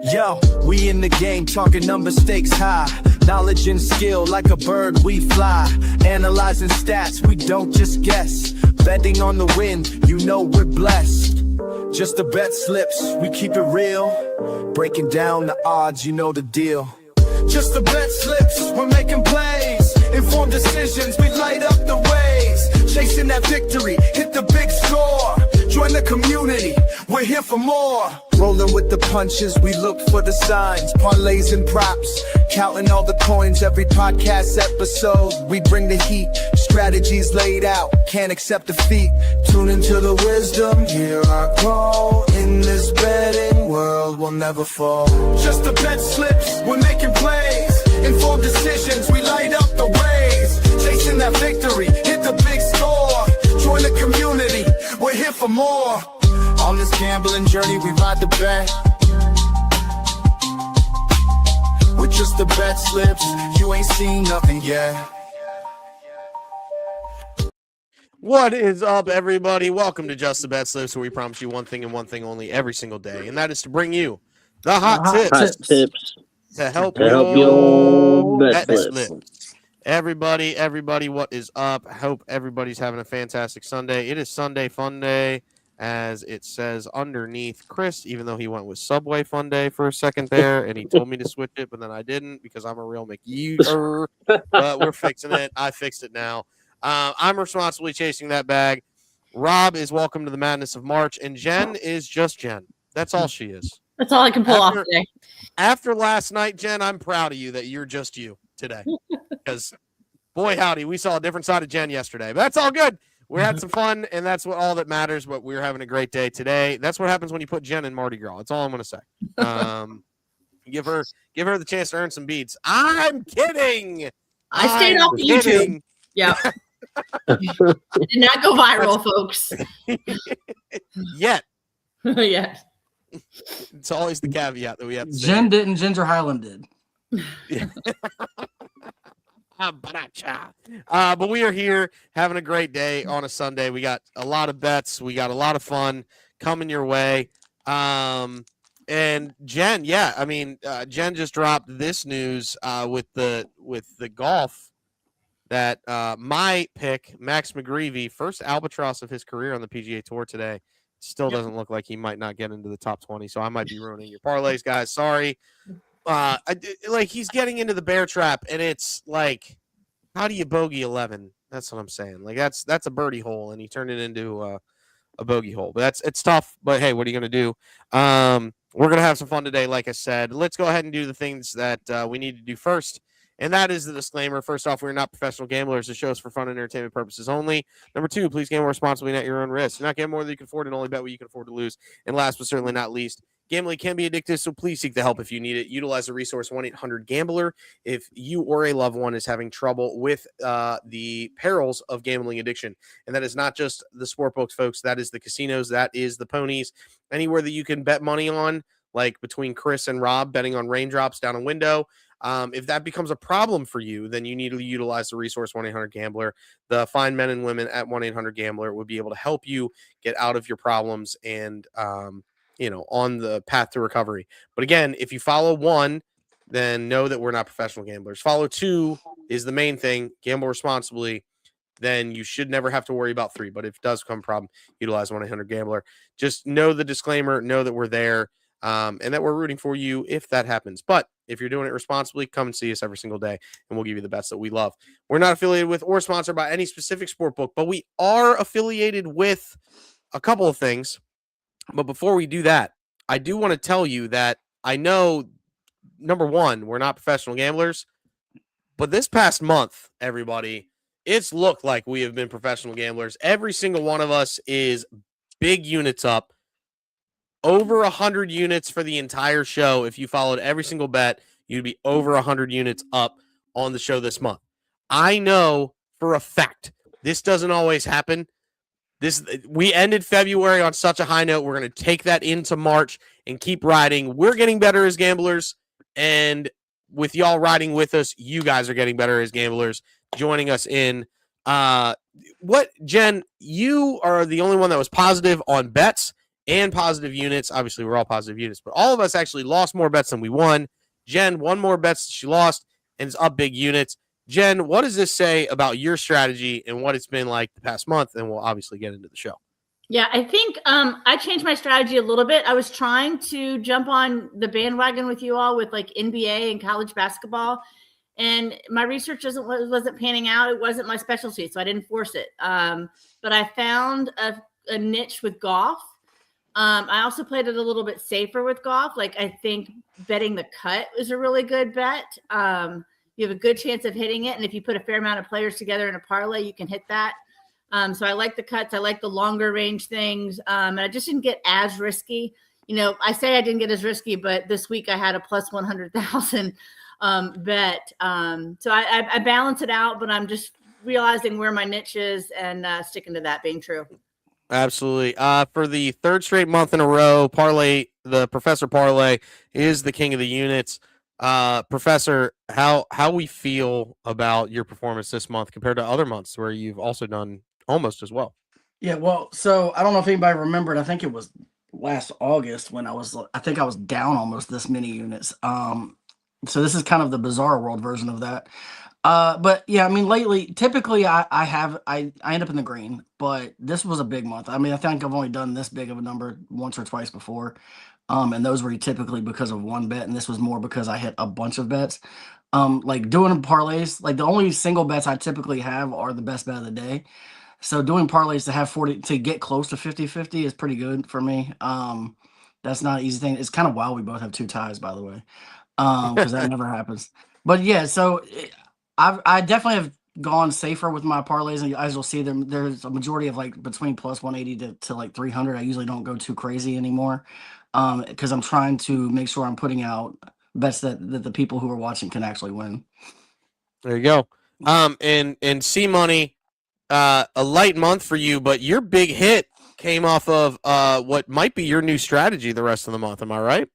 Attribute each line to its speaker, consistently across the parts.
Speaker 1: Yo, we in the game, talking number stakes high. Knowledge and skill, like a bird we fly. Analyzing stats, we don't just guess. Betting on the win, you know we're blessed. Just the bet slips, we keep it real. Breaking down the odds, you know the deal. Just the bet slips, we're making plays. Informed decisions, we light up the ways. Chasing that victory, hit the big score. Join the community, we're here for more. Rolling with the punches, we look for the signs. Parlays and props, counting all the coins. Every podcast episode, we bring the heat. Strategies laid out, can't accept defeat. Tune into the wisdom, hear our call. In this betting world, we'll never fall. Just the bet slips, we're making plays. Informed decisions, we light up the ways. Chasing that victory, hit the big score. Join the community, we're here for more. On this gambling journey, we ride the bet. With just the bet slips, you ain't seen nothing yet.
Speaker 2: What is up, everybody? Welcome to Just the Bet Slips, where we promise you one thing and one thing only every single day, and that is to bring you the hot tips to help you bet slips. Everybody, what is up? I hope everybody's having a fantastic Sunday. It is Sunday Fun Day, as it says underneath Chris, even though he went with Subway Fun Day for a second there, and he told me to switch it, but then I didn't because I'm a real McUser. But we're fixing it. I fixed it now. I'm responsibly chasing that bag. Rob is welcome to the madness of March, and Jen is just Jen. That's all she is.
Speaker 3: That's all I can pull off today.
Speaker 2: After last night, Jen, I'm proud of you that you're just you today. Because, boy, howdy, we saw a different side of Jen yesterday. But that's all good. We had some fun, and that's all that matters, but we're having a great day today. That's what happens when you put Jen in Mardi Gras. That's all I'm going to say. Give her the chance to earn some beads. I'm kidding.
Speaker 3: I stayed off the YouTube. Yeah. Did not go viral, folks.
Speaker 2: Yet.
Speaker 3: Yeah.
Speaker 2: It's always the caveat that we have to say.
Speaker 4: Jen didn't, Ginger Highland did.
Speaker 2: But we are here having a great day on a Sunday. We got a lot of bets. We got a lot of fun coming your way. And Jen, Jen just dropped this news with the golf that my pick, Max McGreevy, first albatross of his career on the PGA Tour today, still doesn't look like he might not get into the top 20. So I might be ruining your parlays, guys. Sorry. He's getting into the bear trap, and it's like, how do you bogey 11? That's what I'm saying. Like that's a birdie hole, and he turned it into a bogey hole. But it's tough. But hey, what are you gonna do? We're gonna have some fun today, like I said. Let's go ahead and do the things that we need to do first. And that is the disclaimer. First off, we're not professional gamblers. The show is for fun and entertainment purposes only. Number two, please gamble responsibly and at your own risk. Do not gamble more than you can afford and only bet what you can afford to lose. And last but certainly not least, gambling can be addictive, so please seek the help if you need it. Utilize the resource 1-800-GAMBLER if you or a loved one is having trouble with the perils of gambling addiction. And that is not just the sport books, folks. That is the casinos. That is the ponies. Anywhere that you can bet money on, like between Chris and Rob betting on raindrops down a window. If that becomes a problem for you, then you need to utilize the resource 1-800-GAMBLER. The fine men and women at 1-800-GAMBLER would be able to help you get out of your problems and, on the path to recovery. But again, if you follow one, then know that we're not professional gamblers. Follow two is the main thing. Gamble responsibly. Then you should never have to worry about three. But if it does become a problem, utilize 1-800-GAMBLER. Just know the disclaimer, know that we're there. And that we're rooting for you if that happens. But if you're doing it responsibly, come and see us every single day, and we'll give you the bets that we love. We're not affiliated with or sponsored by any specific sport book, but we are affiliated with a couple of things. But before we do that, I do want to tell you that I know, number one, we're not professional gamblers, but this past month, everybody, it's looked like we have been professional gamblers. Every single one of us is big units up. Over 100 units for the entire show. If you followed every single bet, you'd be over 100 units up on the show this month. I know for a fact this doesn't always happen. We ended February on such a high note. We're going to take that into March and keep riding. We're getting better as gamblers, and with y'all riding with us, you guys are getting better as gamblers, joining us in. Jen, you are the only one that was positive on bets. and positive units. Obviously, we're all positive units, but all of us actually lost more bets than we won. Jen won more bets than she lost and is up big units. Jen, what does this say about your strategy and what it's been like the past month? And we'll obviously get into the show.
Speaker 3: Yeah, I think I changed my strategy a little bit. I was trying to jump on the bandwagon with you all with like NBA and college basketball, and my research wasn't panning out. It wasn't my specialty, so I didn't force it. But I found a niche with golf. I also played it a little bit safer with golf. Like I think betting the cut is a really good bet. You have a good chance of hitting it, and if you put a fair amount of players together in a parlay, you can hit that. So I like the cuts. I like the longer range things. And I just didn't get as risky. I say I didn't get as risky, but this week I had a plus 100,000 bet. So I balance it out, but I'm just realizing where my niche is and sticking to that being true.
Speaker 2: Absolutely. For the third straight month in a row, parlay, the Professor Parlay is the king of the units. Professor, how we feel about your performance this month compared to other months where you've also done almost as well?
Speaker 4: Yeah, well, so I don't know if anybody remembered. I think it was last August when I was down almost this many units. So this is kind of the bizarre world version of that. But yeah, I mean, lately, typically I end up in the green, but this was a big month. I mean, I think I've only done this big of a number once or twice before. And those were typically because of one bet, and this was more because I hit a bunch of bets. Like doing parlays, like the only single bets I typically have are the best bet of the day. So doing parlays to have 40 to get close to 50-50 is pretty good for me. That's not an easy thing. It's kind of wild we both have two ties, by the way, because that never happens. But yeah, so I definitely have gone safer with my parlays, and as you'll see, there's a majority of like between plus 180 to like 300. I usually don't go too crazy anymore because I'm trying to make sure I'm putting out bets that the people who are watching can actually win.
Speaker 2: There you go. And C Money. A light month for you, but your big hit came off of what might be your new strategy the rest of the month. Am I right?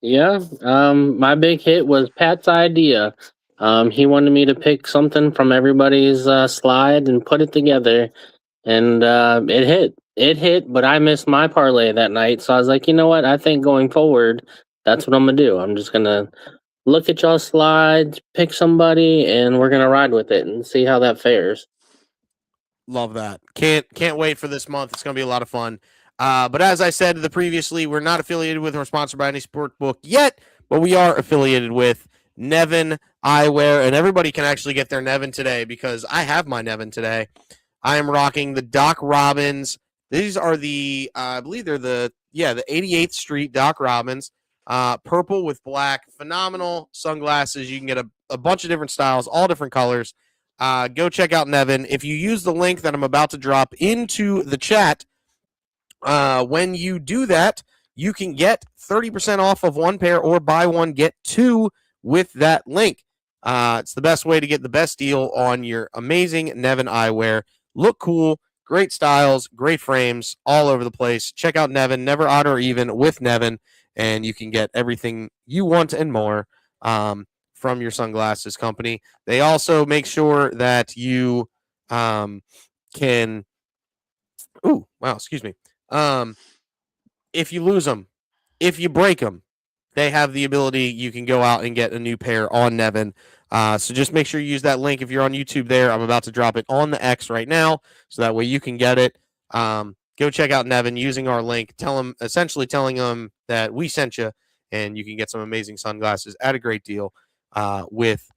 Speaker 5: Yeah. My big hit was Pat's idea. He wanted me to pick something from everybody's slide and put it together, and it hit. It hit, but I missed my parlay that night, so I was like, you know what? I think going forward, that's what I'm gonna do. I'm just gonna look at y'all's slides, pick somebody, and we're gonna ride with it and see how that fares.
Speaker 2: Love that. Can't wait for this month. It's going to be a lot of fun. But as I said previously, we're not affiliated with or sponsored by any sport book yet, but we are affiliated with Nevin Eyewear, and everybody can actually get their Nevin today because I have my Nevin today. I am rocking the Doc Robbins. These are the, I believe they're the 88th Street Doc Robbins, purple with black, phenomenal sunglasses. You can get a bunch of different styles, all different colors. Go check out Nevin. If you use the link that I'm about to drop into the chat, when you do that, you can get 30% off of one pair or buy one, get two with that link. It's the best way to get the best deal on your amazing Nevin eyewear. Look cool, great styles, great frames all over the place. Check out Nevin, never odd or even with Nevin, and you can get everything you want and more. From your sunglasses company. They also make sure that you can if you lose them, if you break them, they have the ability, you can go out and get a new pair on Nevin. So just make sure you use that link if you're on YouTube there. I'm about to drop it on the X right now, so that way you can get it. Go check out Nevin using our link. Telling them that we sent you, and you can get some amazing sunglasses at a great deal. With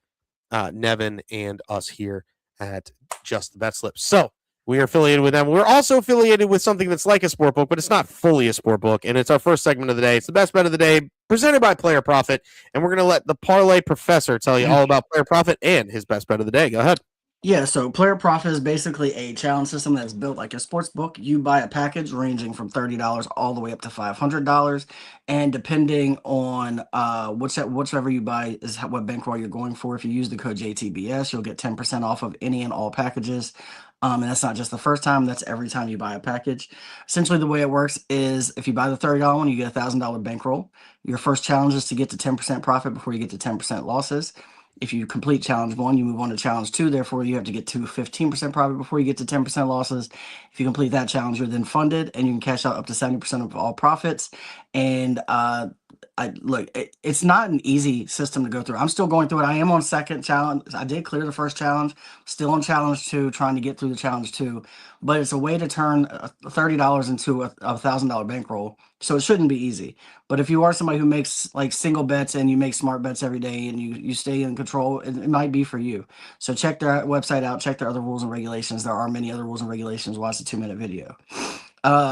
Speaker 2: Nevin and us here at Just the BetSlips. So we are affiliated with them. We're also affiliated with something that's like a sport book, but it's not fully a sport book, and it's our first segment of the day. It's the best bet of the day, presented by Player Profit, and we're going to let the Parlay Professor tell you all about Player Profit and his best bet of the day. Go ahead.
Speaker 4: Yeah, so Player Profit is basically a challenge system that's built like a sports book. You buy a package ranging from $30 all the way up to $500, and depending on whichever you buy is what bankroll you're going for. If you use the code JTBS, you'll get 10% off of any and all packages. And that's not just the first time, that's every time you buy a package. Essentially, the way it works is if you buy the $30 one, you get a $1,000 bankroll. Your first challenge is to get to 10% profit before you get to 10% losses. If you complete challenge 1, you move on to challenge 2. Therefore, you have to get to 15% profit before you get to 10% losses. If you complete that challenge, you're then funded, and you can cash out up to 70% of all profits. And it's not an easy system to go through. I'm still going through it. I am on second challenge. I did clear the first challenge. Still on challenge 2, trying to get through the challenge 2. But it's a way to turn $30 into a $1,000 bankroll. So it shouldn't be easy. But if you are somebody who makes like single bets and you make smart bets every day and you stay in control, it might be for you. So check their website out, check their other rules and regulations. There are many other rules and regulations. Watch the 2-minute video.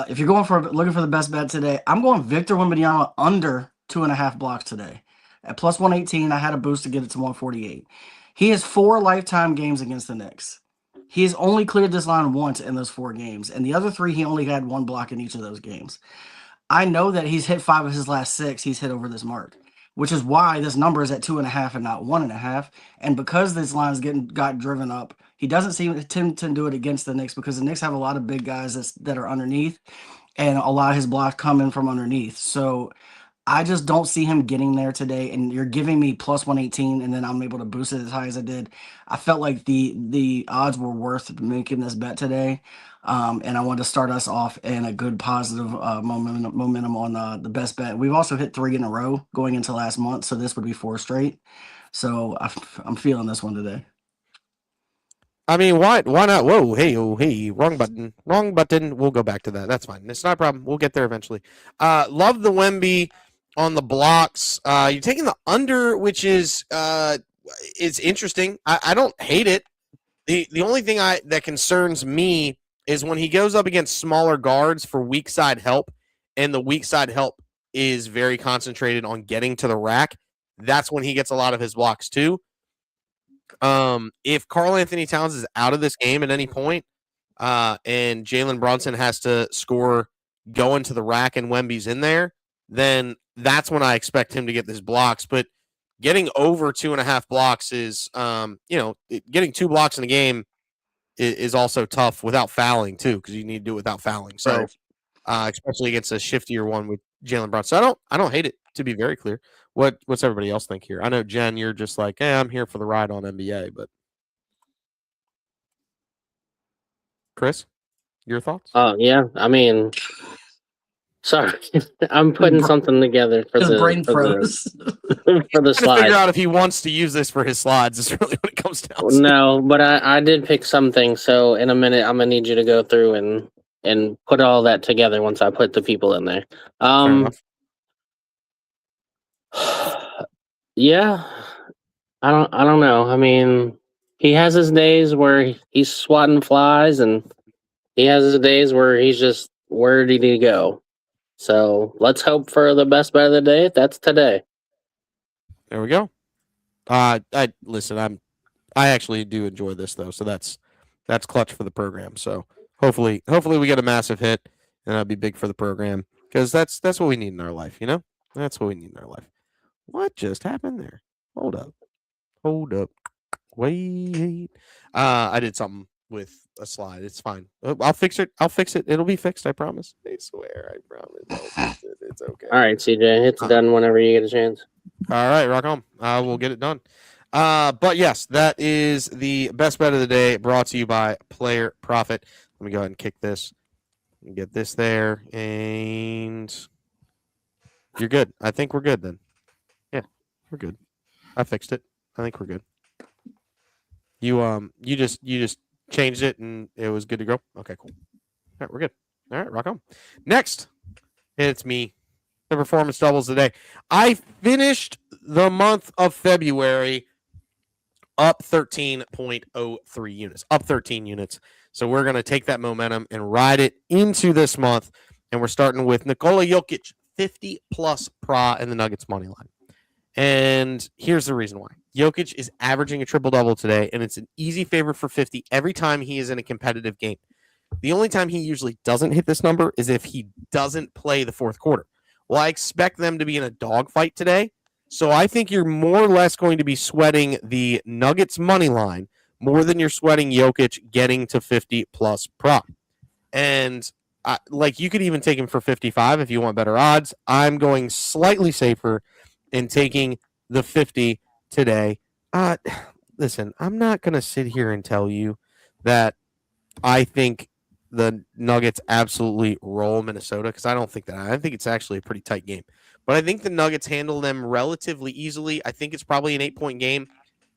Speaker 4: If you're looking for the best bet today, I'm going Victor Wembanyama under 2.5 blocks today. At plus 118, I had a boost to get it to 148. He has 4 lifetime games against the Knicks. He has only cleared this line once in those 4 games. And the other 3, he only had 1 block in each of those games. I know that he's hit 5 of his last 6. He's hit over this mark, which is why this number is at 2.5 and not 1.5. And because this line got driven up, he doesn't tend to do it against the Knicks because the Knicks have a lot of big guys that are underneath, and a lot of his blocks come in from underneath. So I just don't see him getting there today. And you're giving me plus 118, and then I'm able to boost it as high as I did. I felt like the odds were worth making this bet today. And I wanted to start us off in a good positive momentum on the best bet. We've also hit 3 in a row going into last month, so this would be 4 straight. So I'm feeling this one today.
Speaker 2: I mean, why not? Whoa, hey, wrong button. We'll go back to that. That's fine. It's not a problem. We'll get there eventually. Love the Wemby on the blocks. You're taking the under, which is it's interesting. I don't hate it. The only thing that concerns me is when he goes up against smaller guards for weak side help, and the weak side help is very concentrated on getting to the rack. That's when he gets a lot of his blocks too. If Karl Anthony Towns is out of this game at any point, and Jalen Brunson has to score going to the rack and Wemby's in there, then that's when I expect him to get his blocks. But getting over 2.5 blocks is, getting 2 blocks in a game is also tough without fouling too, because you need to do it without fouling. So, right. Especially against a shiftier one with Jalen Brunson, so I don't hate it. To be very clear, what's everybody else think here? I know Jen, you're just like, hey, I'm here for the ride on NBA, but Chris, your thoughts?
Speaker 5: Yeah, I mean, sorry, I'm putting something together for
Speaker 4: his brain froze.
Speaker 5: For the slide.
Speaker 2: Figure out if he wants to use this for his slides. Is really what it comes down to.
Speaker 5: No, but I did pick something. So in a minute, I'm gonna need you to go through and put all that together once I put the people in there. Yeah, I don't know. I mean, he has his days where he's swatting flies, and he has his days where he's just where did he go? So let's hope for the best bet of the day. That's today.
Speaker 2: There we go. I actually do enjoy this though, so that's clutch for the program. So hopefully we get a massive hit, and that'll be big for the program, because that's what we need in our life. That's what we need in our life. What just happened there? Hold up. Wait. I did something with a slide. It's fine. I'll fix it. It'll be fixed. I promise. I swear. I promise. I'll fix it. It's okay.
Speaker 5: All right, CJ. It's done whenever you get a chance.
Speaker 2: All right, rock on. We'll get it done. But yes, that is the best bet of the day, brought to you by Player Profit. Let me go ahead and kick this and get this there, and you're good. I think we're good then. Yeah, we're good. I fixed it. I think we're good. You just changed it and it was good to go. Okay, cool. All right, we're good. All right, rock on. Next, it's me. The performance doubles today. I finished the month of February up 13.03 units, up 13 units. So we're going to take that momentum and ride it into this month. And we're starting with Nikola Jokic, 50+ PRA in the Nuggets money line. And here's the reason why. Jokic is averaging a triple-double today, and it's an easy favorite for 50 every time he is in a competitive game. The only time he usually doesn't hit this number is if he doesn't play the fourth quarter. Well, I expect them to be in a dogfight today, so I think you're more or less going to be sweating the Nuggets money line more than you're sweating Jokic getting to 50+ PRA. And you could even take him for 55 if you want better odds. I'm going slightly safer in taking the 50 today. Uh, listen, I'm not gonna sit here and tell you that I think the Nuggets absolutely roll Minnesota because I don't think that. I think it's actually a pretty tight game. But I think the Nuggets handle them relatively easily. I think it's probably an 8-point game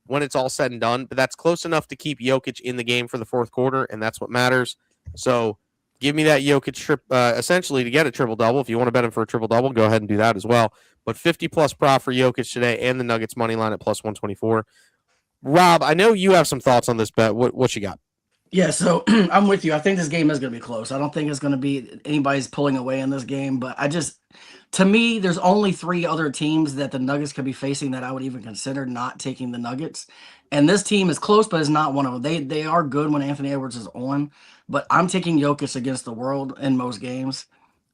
Speaker 2: when it's all said and done, but that's close enough to keep Jokic in the game for the fourth quarter, and that's what matters. So give me that Jokic trip, essentially to get a triple double. If you want to bet him for a triple double, go ahead and do that as well. But 50 plus prop for Jokic today and the Nuggets money line at plus 124. Rob, I know you have some thoughts on this bet. What you got?
Speaker 4: Yeah, so I'm with you. I think this game is going to be close. I don't think it's going to be anybody's pulling away in this game, but to me, there's only 3 other teams that the Nuggets could be facing that I would even consider not taking the Nuggets. And this team is close, but it's not one of them. They are good when Anthony Edwards is on, but I'm taking Jokic against the world in most games.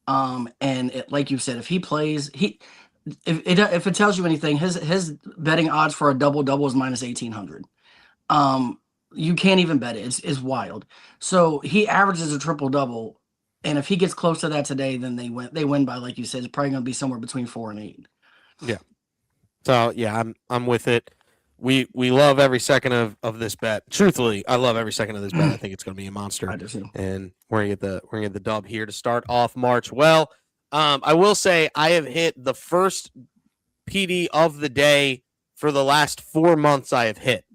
Speaker 4: Like you said, if he plays, if it tells you anything, his betting odds for a double double is minus 1,800. You can't even bet it. It's wild. So he averages a triple double, and if he gets close to that today, then they win. They win by, like you said, it's probably going to be somewhere between 4 and 8.
Speaker 2: Yeah. So yeah, I'm with it. We love every second of this bet. Truthfully, I love every second of this bet. I think it's going to be a monster.
Speaker 4: I do too.
Speaker 2: And we're gonna get the dub here to start off March. Well, I will say I have hit the first PD of the day for the last 4 months. I have hit.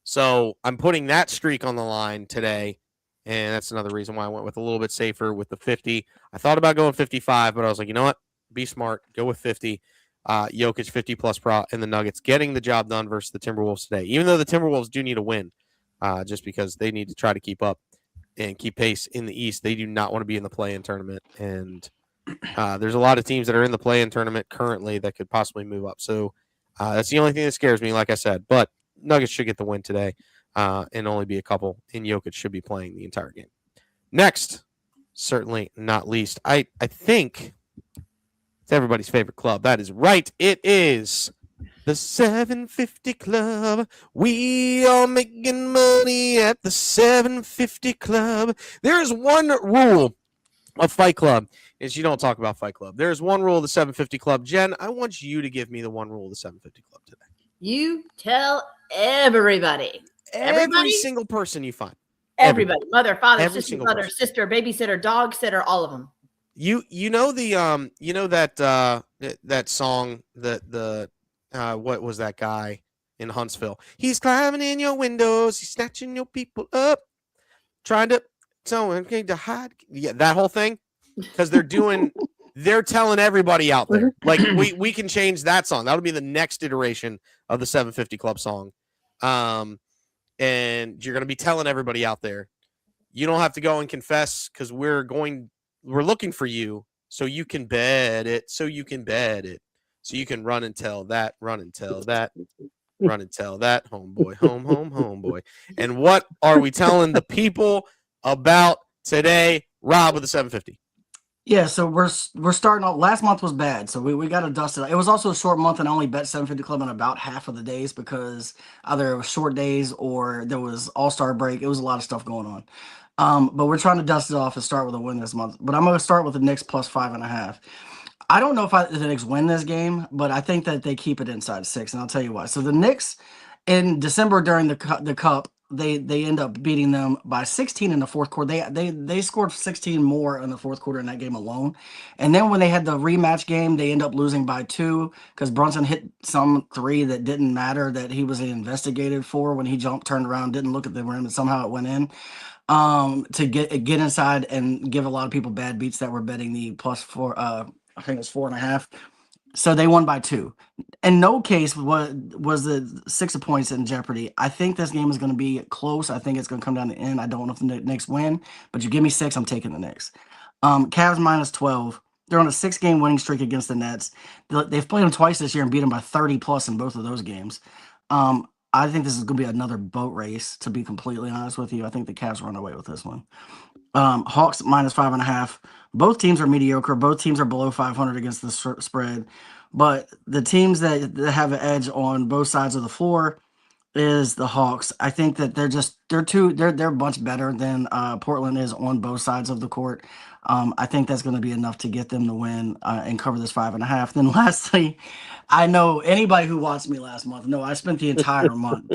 Speaker 2: So I'm putting that streak on the line today, and that's another reason why I went with a little bit safer with the 50. I thought about going 55, but I was like, you know what? Be smart. Go with 50. Jokic 50 plus pro and the Nuggets getting the job done versus the Timberwolves today. Even though the Timberwolves do need a win, just because they need to try to keep up and keep pace in the East. They do not want to be in the play-in tournament, and there's a lot of teams that are in the play-in tournament currently that could possibly move up. So that's the only thing that scares me, like I said. But Nuggets should get the win today, and only be a couple. And Jokic should be playing the entire game. Next, certainly not least, I think it's everybody's favorite club. That is right. It is the 750 Club. We are making money at the 750 Club. There is one rule of Fight Club is you don't talk about Fight Club. There is one rule of the 750 Club. Jen, I want you to give me the one rule of the 750 Club today.
Speaker 3: You tell everybody.
Speaker 2: Every single person you find.
Speaker 3: Everybody. Mother, father,
Speaker 2: Every
Speaker 3: sister,
Speaker 2: single
Speaker 3: brother,
Speaker 2: person.
Speaker 3: sister, babysitter, dog sitter, all of them.
Speaker 2: You know the you know that song what was that guy in Huntsville? He's climbing in your windows, he's snatching your people up, trying to hide. Yeah, that whole thing, because they're telling everybody out there. Like we can change that song. That'll be the next iteration of the 750 Club song. And you're gonna be telling everybody out there, you don't have to go and confess because we're looking for you so you can bet it, so you can run and tell that, homeboy, homeboy. And what are we telling the people about today, Rob, with the 750?
Speaker 4: Yeah, so we're starting off. Last month was bad, so we got to dust it. It was also a short month, and I only bet 750 Club on about half of the days because either it was short days or there was All-Star break. It was a lot of stuff going on. But we're trying to dust it off and start with a win this month. But I'm going to start with the Knicks plus 5.5. I don't know if the Knicks win this game, but I think that they keep it inside 6, and I'll tell you why. So the Knicks in December during the Cup, they end up beating them by 16 in the fourth quarter. They scored 16 more in the fourth quarter in that game alone. And then when they had the rematch game, they end up losing by 2 because Brunson hit some 3 that didn't matter that he was investigated for when he turned around, didn't look at the rim, and somehow it went in. To get inside and give a lot of people bad beats that were betting the plus 4. I think it was 4.5. So they won by 2. In no case was the 6 points in jeopardy. I think this game is going to be close. I think it's going to come down to the end. I don't know if the Knicks win, but you give me 6, I'm taking the Knicks. Cavs minus 12. They're on a 6-game winning streak against the Nets. They've played them twice this year and beat them by 30 plus in both of those games. I think this is going to be another boat race, to be completely honest with you. I think the Cavs run away with this one. Hawks minus 5.5. Both teams are mediocre. Both teams are below 500 against the spread. But the teams that have an edge on both sides of the floor, is the Hawks. I think that they're much better than Portland is on both sides of the court. I think that's going to be enough to get them to win and cover this 5.5. Then lastly, I know anybody who watched me last month. No, I spent the entire month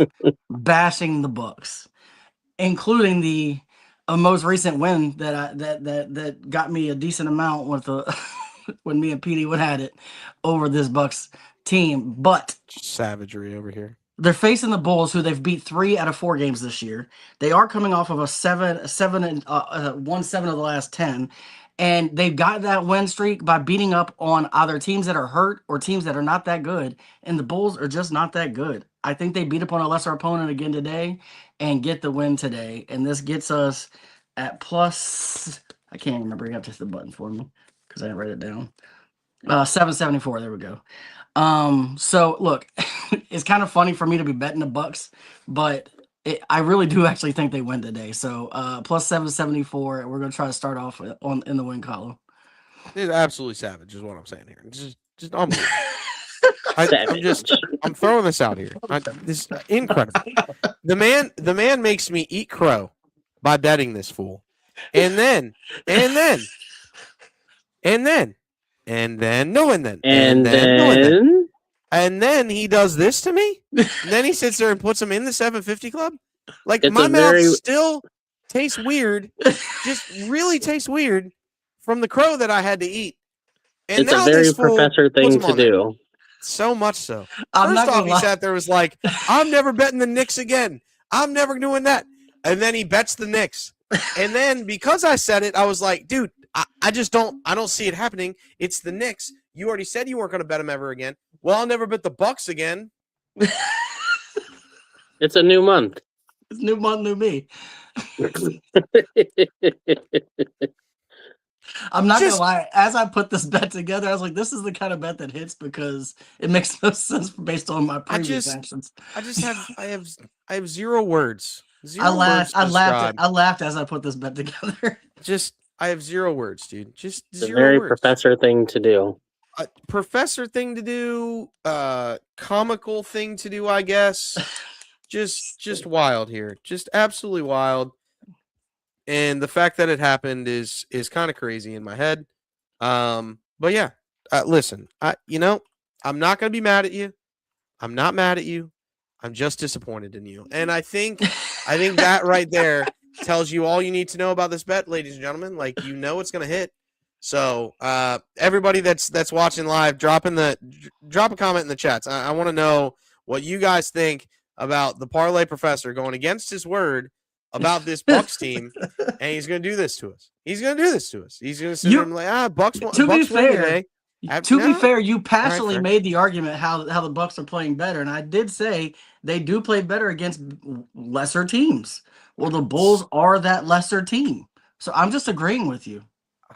Speaker 4: bashing the Bucks, including the most recent win that got me a decent amount with the when me and Petey would had it over this Bucks team, but.
Speaker 2: Savagery over here.
Speaker 4: They're facing the Bulls, who they've beat 3 out of 4 games this year. They are coming off of won 7 of the last 10, and they've got that win streak by beating up on either teams that are hurt or teams that are not that good. And the Bulls are just not that good. I think they beat up on a lesser opponent again today and get the win today. And this gets us at plus. I can't remember. You have to hit the button for me because I didn't write it down. 774. There we go. So look, it's kind of funny for me to be betting the Bucks, but I really do actually think they win today. So plus 774, and we're gonna try to start off in the win column.
Speaker 2: It's absolutely savage, is what I'm saying here. Just unbelievable. I'm throwing this out here. This is incredible. The man makes me eat crow by betting this fool, and then he does this to me. And then he sits there and puts him in the 750 club. Like my mouth still tastes weird, just really tastes weird from the crow that I had to eat. And
Speaker 5: it's a very professor thing to do.
Speaker 2: So much so. First off, he sat there was like, I'm never betting the Knicks again. I'm never doing that. And then he bets the Knicks. And then because I said it, I was like, dude, I don't see it happening. It's the Knicks. You already said you weren't going to bet them ever again. Well, I'll never bet the Bucks again.
Speaker 5: It's a new month.
Speaker 4: It's new month, new me. I'm not gonna lie. As I put this bet together, I was like, "This is the kind of bet that hits because it makes no sense based on my previous actions."
Speaker 2: I have 0 words.
Speaker 4: I laughed as I put this bet together.
Speaker 2: I have 0 words, dude. Just
Speaker 5: it's a
Speaker 2: 0
Speaker 5: very
Speaker 2: words.
Speaker 5: professor thing to do.
Speaker 2: Professor thing to do. Comical thing to do, I guess. Just wild here. Just absolutely wild. And the fact that it happened is kind of crazy in my head. But yeah, listen, I'm not going to be mad at you. I'm not mad at you. I'm just disappointed in you. And I think that right there tells you all you need to know about this bet, ladies and gentlemen. Like, it's going to hit. So everybody that's watching live, drop a comment in the chats. I want to know what you guys think about the parlay professor going against his word about this Bucks team, and he's going to do this to us. He's going to sit there and be like, Bucks win today.
Speaker 4: To be fair, you passionately made the argument how the Bucks are playing better, and I did say they do play better against lesser teams. Well, the Bulls are that lesser team, so I'm just agreeing with you.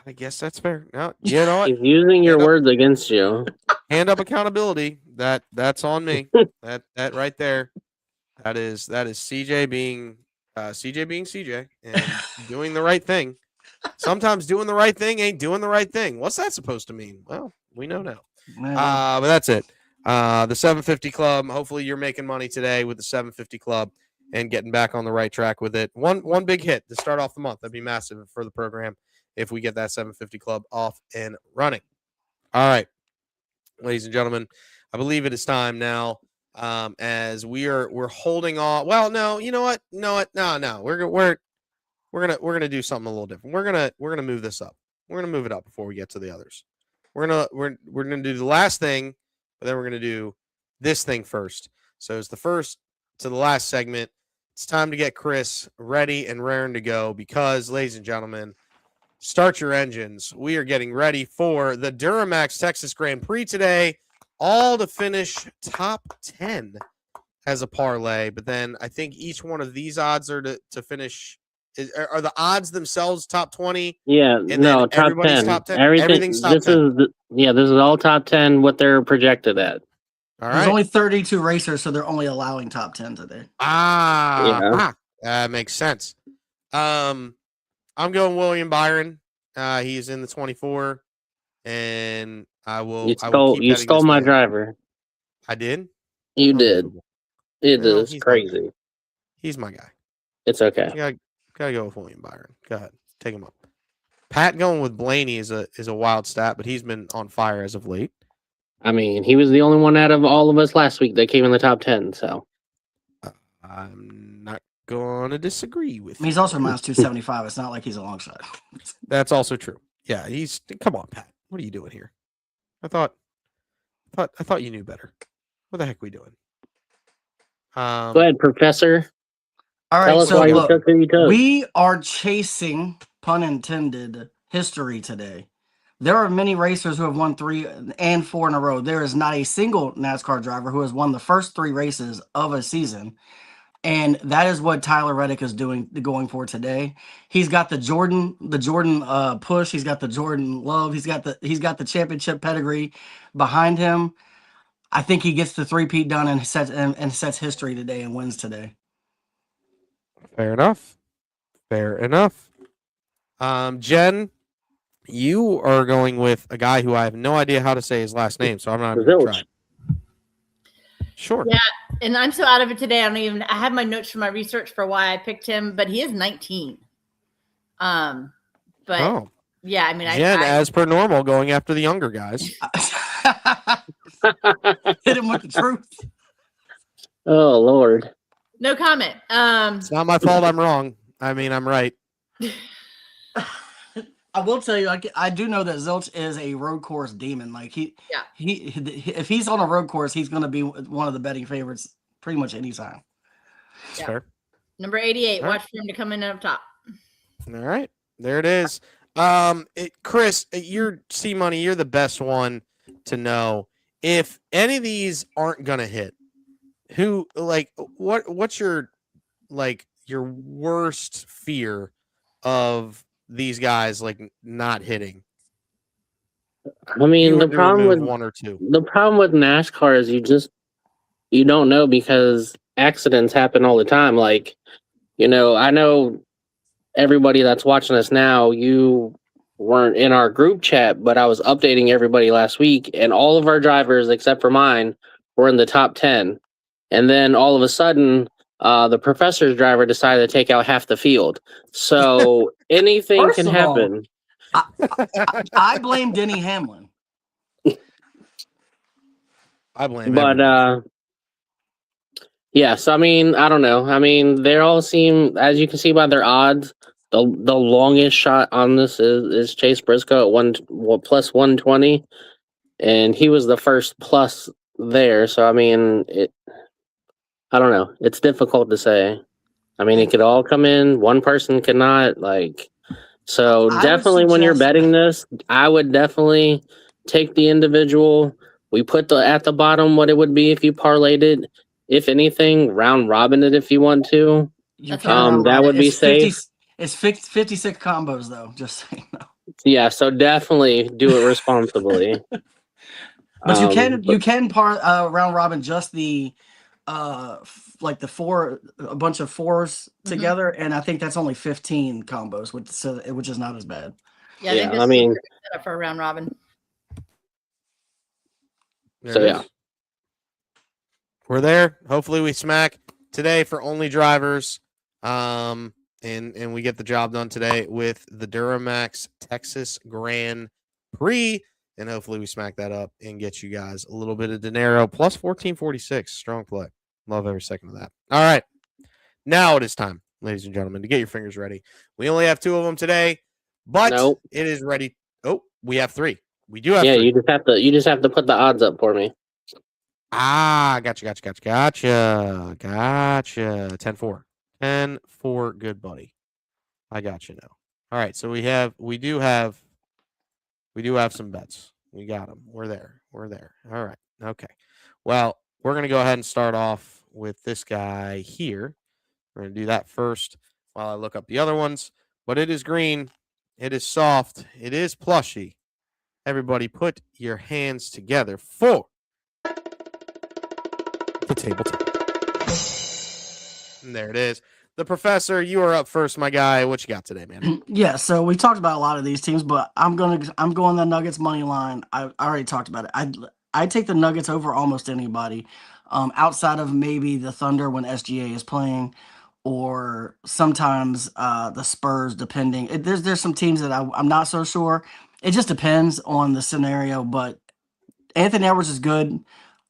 Speaker 2: I guess that's fair. No, you know what?
Speaker 5: He's using your words against you.
Speaker 2: Hand up accountability. That's on me. that right there. That is CJ being CJ and doing the right thing. Sometimes doing the right thing ain't doing the right thing. What's that supposed to mean? Well, we know now. But that's it. The 750 Club. Hopefully you're making money today with the 750 Club and getting back on the right track with it. One big hit to start off the month. That'd be massive for the program if we get that 750 Club off and running. All right, ladies and gentlemen, I believe it is time now. As we're holding on. Well, no, you know what? No. We're gonna do something a little different. We're gonna move this up. We're gonna move it up before we get to the others. We're gonna do the last thing, but then we're gonna do this thing first. So it's the first to the last segment. It's time to get Chris ready and raring to go because, ladies and gentlemen, start your engines. We are getting ready for the Duramax Texas Grand Prix today. All to finish top 10 as a parlay, but then I think each one of these odds are to finish. Are the odds themselves top 20?
Speaker 5: Yeah, no, top 10. Everything's top 10. This is all top 10. What they're projected at.
Speaker 2: All right.
Speaker 4: There's only 32 racers, so they're only allowing top 10 today.
Speaker 2: That makes sense. I'm going William Byron. He's in the 24, and I will.
Speaker 5: You stole my driver.
Speaker 2: I did.
Speaker 5: You did. It
Speaker 2: Well,
Speaker 5: is crazy.
Speaker 2: He's my guy.
Speaker 5: It's okay.
Speaker 2: You gotta go with William Byron. Go ahead, take him up. Pat going with Blaney is a wild stat, but he's been on fire as of late.
Speaker 5: I mean, he was the only one out of all of us last week that came in the top 10. So
Speaker 2: I'm not going to disagree with
Speaker 4: He's
Speaker 2: you.
Speaker 4: also minus 275. It's not like he's a long shot.
Speaker 2: That's also true. Yeah, come on, Pat. What are you doing here? I thought you knew better. What the heck are we doing?
Speaker 5: go ahead, Professor.
Speaker 4: All
Speaker 5: Tell
Speaker 4: right,
Speaker 5: us
Speaker 4: so
Speaker 5: why you
Speaker 4: look,
Speaker 5: took who you took.
Speaker 4: we are chasing, pun intended, history today. There are many racers who have won 3 and 4 in a row. There is not a single NASCAR driver who has won the first 3 races of a season. And that is what Tyler Reddick is going for today. He's got the Jordan push. He's got the Jordan love. He's got the championship pedigree behind him. I think he gets the 3-peat done and sets history today and wins today.
Speaker 2: Fair enough. Jen, you are going with a guy who I have no idea how to say his last name, so I'm not even going to try. Sure.
Speaker 3: Yeah, and I'm so out of it today. I have my notes from my research for why I picked him, but he is 19. Yeah, I mean,
Speaker 2: Jen, as per normal, going after the younger guys.
Speaker 4: Hit him with the truth.
Speaker 5: Oh Lord.
Speaker 3: No comment.
Speaker 2: It's not my fault. I'm wrong. I mean, I'm right.
Speaker 4: I will tell you, I do know that Zilch is a road course demon. Like if he's on a road course, he's going to be one of the betting favorites pretty much anytime.
Speaker 2: Yeah. Fair.
Speaker 3: Number 88. Watch for him to come in up top.
Speaker 2: All right, there it is. Chris, you're C-Money. You're the best one to know if any of these aren't going to hit. Who what's your worst fear of these guys not hitting?
Speaker 5: I mean, the problem with
Speaker 2: one or two.
Speaker 5: The problem with NASCAR is you don't know because accidents happen all the time. Like, I know everybody that's watching us now, you weren't in our group chat, but I was updating everybody last week, and all of our drivers except for mine were in the top 10. And then all of a sudden, the professor's driver decided to take out half the field. So anything can happen.
Speaker 4: I blame Denny Hamlin.
Speaker 2: I blame
Speaker 5: But yeah, so I mean, I don't know. I mean, they all seem, as you can see by their odds, the longest shot on this is Chase Briscoe at plus 120, and he was the first plus there. So I mean, I don't know. It's difficult to say. I mean, it could all come in. One person cannot. So definitely when you're betting this, I would definitely take the individual. We put at the bottom what it would be if you parlayed it. If anything, round robin it if you want to. That would be safe.
Speaker 4: It's 56 combos though, just so you know. Yeah,
Speaker 5: so definitely do it responsibly.
Speaker 4: But you can round robin just the a bunch of 4s together, and I think that's only 15 combos, which is not as bad.
Speaker 3: Yeah, I mean, set up for a round robin.
Speaker 5: Yeah,
Speaker 2: we're there. Hopefully, we smack today for only drivers, and we get the job done today with the Duramax Texas Grand Prix. And hopefully we smack that up and get you guys a little bit of dinero plus 1446. Strong play. Love every second of that. All right. Now it is time, ladies and gentlemen, to get your fingers ready. We only have 2 of them today, but it is ready. Oh, we have 3. We do have 3.
Speaker 5: You just have to put the odds up for me.
Speaker 2: Gotcha. 10-4. 10-4, good buddy. I got you now. All right, so we do have some bets. We got them. We're there. All right. Okay. Well, we're going to go ahead and start off with this guy here. We're going to do that first while I look up the other ones. But it is green. It is soft. It is plushy. Everybody put your hands together for the tabletop. And there it is. The Professor, you are up first, my guy. What you got today, man?
Speaker 4: Yeah, so we talked about a lot of these teams, but I'm going the Nuggets money line. I already talked about it. I take the Nuggets over almost anybody. Outside of maybe the Thunder when SGA is playing, or sometimes the Spurs, depending. There's some teams that I'm not so sure. It just depends on the scenario, but Anthony Edwards is good.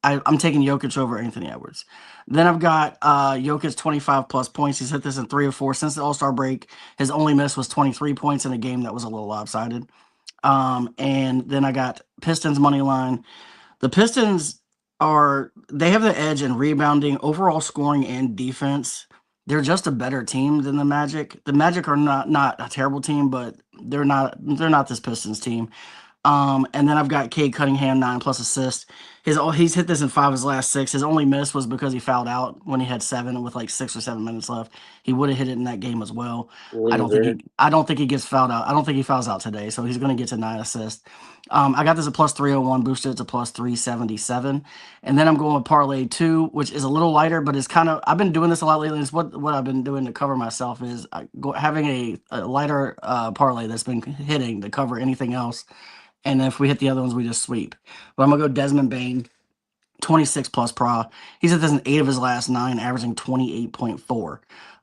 Speaker 4: I'm taking Jokic over Anthony Edwards. Then I've got Jokic 25 plus points. He's hit this in 3 or 4 since the All Star break. His only miss was 23 points in a game that was a little lopsided. And then I got Pistons money line. The Pistons they have the edge in rebounding, overall scoring, and defense. They're just a better team than the Magic. The Magic are not a terrible team, but they're not this Pistons team. And then I've got Cade Cunningham 9+ assists. He's hit this in 5 of his last 6. His only miss was because he fouled out when he had 7 with like 6 or 7 minutes left. He would have hit it in that game as well. I don't think he gets fouled out. I don't think he fouls out today, so he's going to get to 9 assists. I got this at plus 301, boosted it to plus 377, and then I'm going with parlay 2, which is a little lighter, but it's kind of I've been doing this a lot lately. It's what I've been doing to cover myself is having a lighter parlay that's been hitting to cover anything else. And if we hit the other ones, we just sweep. But I'm going to go Desmond Bain, 26 plus PRA. He's at this in 8 of his last 9, averaging 28.4.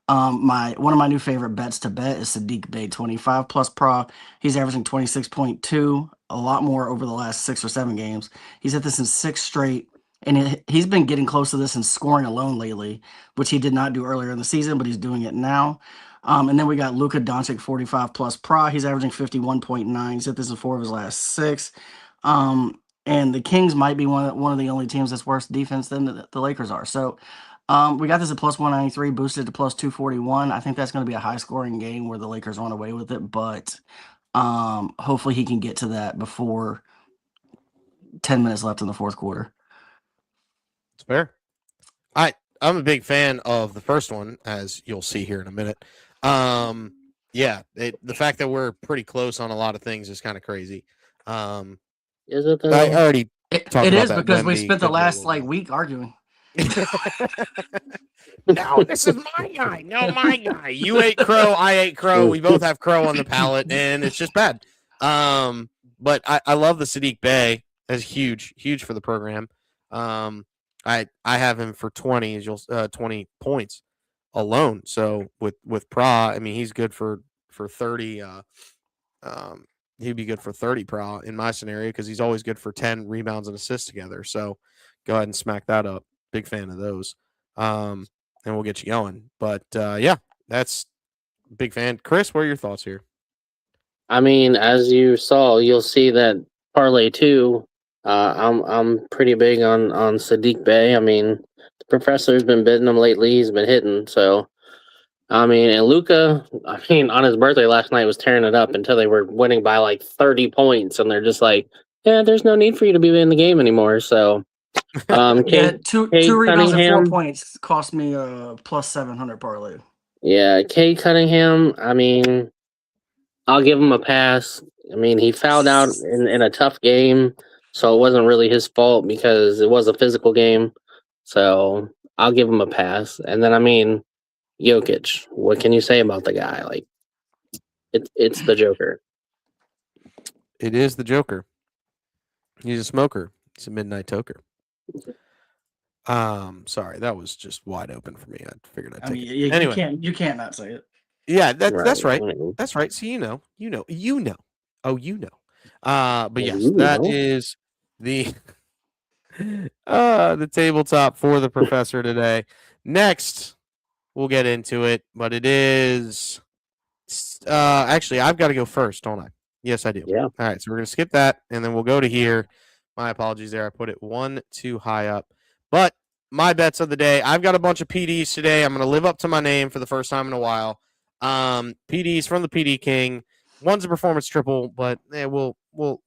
Speaker 4: One of my new favorite bets to bet is Sadiq Bey, 25 plus PRA. He's averaging 26.2, a lot more over the last 6 or 7 games. He's at this in 6 straight. And he's been getting close to this in scoring alone lately, which he did not do earlier in the season, but he's doing it now. And then we got Luka Doncic, 45 plus PRA. He's averaging 51.9. He's hit this in 4 of his last 6. And the Kings might be one of the only teams that's worse defense than the Lakers are. So we got this at plus 193, boosted to plus 241. I think that's going to be a high-scoring game where the Lakers run away with it, but hopefully he can get to that before 10 minutes left in the fourth quarter.
Speaker 2: It's fair. I'm a big fan of the first one, as you'll see here in a minute. The fact that we're pretty close on a lot of things is kind of crazy.
Speaker 5: Is it?
Speaker 2: I already
Speaker 4: It
Speaker 2: talked about
Speaker 4: is
Speaker 2: that
Speaker 4: because we
Speaker 2: Wemby
Speaker 4: spent the
Speaker 2: could be a
Speaker 4: last
Speaker 2: little bit.
Speaker 4: week arguing.
Speaker 2: No, this is my guy. No, my guy. You ate crow. I ate crow. We both have crow on the palate, and it's just bad. But I love the Sadiq Bey. That's huge for the program. I have him for 20 20 points alone. So with PRA, I mean he's good for 30. He'd be good for 30 PRA in my scenario because he's always good for 10 rebounds and assists together. So go ahead and smack that up. Big fan of those. And we'll get you going. But that's big fan. Chris, what are your thoughts here?
Speaker 5: I mean, as you saw, you'll see that parlay 2. I'm pretty big on Sadiq Bey. I mean, the professor's been bidding him lately. He's been hitting. So, I mean, and Luka, I mean, on his birthday last night was tearing it up until they were winning by like 30 points, and they're just like, yeah, there's no need for you to be in the game anymore. So,
Speaker 4: two rebounds and 4 points cost me plus 700 parlay.
Speaker 5: Yeah, Cade Cunningham. I mean, I'll give him a pass. I mean, he fouled out in a tough game. So it wasn't really his fault because it was a physical game. So I'll give him a pass. And then, I mean, Jokic. What can you say about the guy? Like, it's the Joker.
Speaker 2: It is the Joker. He's a smoker. He's a midnight toker. Sorry, that was just wide open for me. I figured I'd take it. Anyway,
Speaker 4: you can't not say it.
Speaker 2: Yeah, that's right. That's right. So you know. Oh, you know. But yes, that is the tabletop for the professor today. Next, we'll get into it, but it is actually I've got to go first, don't I? Yes, I do.
Speaker 5: Yeah.
Speaker 2: All right, so we're gonna skip that, and then we'll go to here. My apologies there. I put it one too high up. But my bets of the day, I've got a bunch of PDs today. I'm gonna live up to my name for the first time in a while. PDs from the PD King. One's a performance triple, but we'll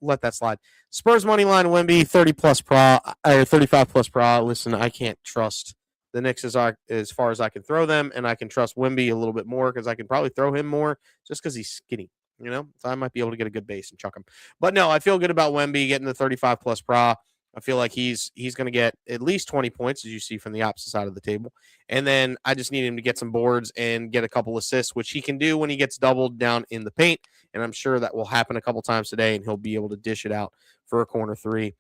Speaker 2: let that slide. Spurs money line Wemby 30 plus PRA or 35 plus PRA. Listen, I can't trust the Knicks as far as I can throw them, and I can trust Wemby a little bit more because I can probably throw him more just because he's skinny. So I might be able to get a good base and chuck him. But no, I feel good about Wemby getting the 35 plus PRA. I feel like he's going to get at least 20 points, as you see from the opposite side of the table. And then I just need him to get some boards and get a couple assists, which he can do when he gets doubled down in the paint. And I'm sure that will happen a couple times today, and he'll be able to dish it out for a corner 3.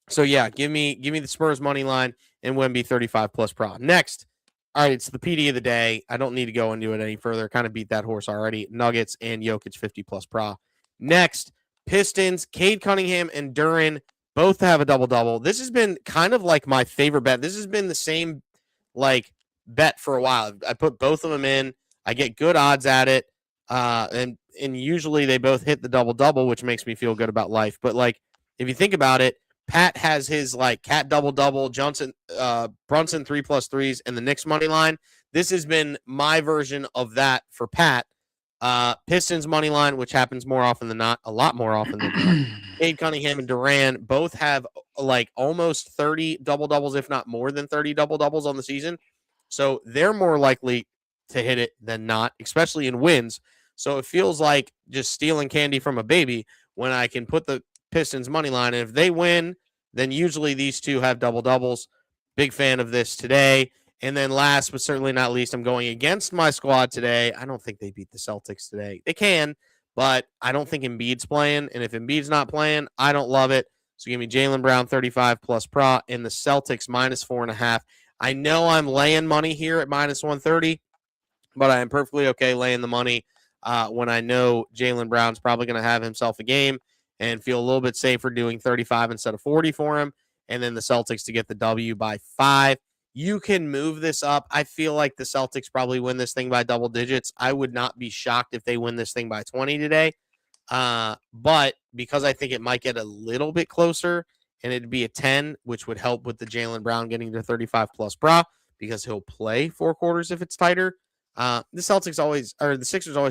Speaker 2: So yeah, give me the Spurs money line and Wemby 35 plus prop. Next, all right, it's the PD of the day. I don't need to go into it any further. Kind of beat that horse already. Nuggets and Jokic 50 plus prop. Next, Pistons, Cade Cunningham and Duran both have a double-double. This has been kind of like my favorite bet. This has been the same like bet for a while. I put both of them in. I get good odds at it. And usually they both hit the double-double, which makes me feel good about life. But like if you think about it, Pat has his like cat double-double, Brunson 3+3s, and the Knicks money line. This has been my version of that for Pat. Pistons money line, which happens more often than not, a lot more often than not. Cade Cunningham and Duran both have like almost 30 double-doubles, if not more than 30 double-doubles on the season. So they're more likely to hit it than not, especially in wins. So it feels like just stealing candy from a baby when I can put the Pistons money line. And if they win, then usually these two have double-doubles. Big fan of this today. And then last but certainly not least, I'm going against my squad today. I don't think they beat the Celtics today. They can, but I don't think Embiid's playing. And if Embiid's not playing, I don't love it. So give me Jaylen Brown 35 plus prop and the Celtics -4.5. I know I'm laying money here at -130, but I am perfectly okay laying the money when I know Jaylen Brown's probably going to have himself a game and feel a little bit safer doing 35 instead of 40 for him. And then the Celtics to get the W by 5. You can move this up. I feel like the Celtics probably win this thing by double digits. I would not be shocked if they win this thing by 20 today. But because I think it might get a little bit closer and it'd be a 10, which would help with the Jaylen Brown getting to 35 plus bra because he'll play 4 quarters if it's tighter. The Sixers always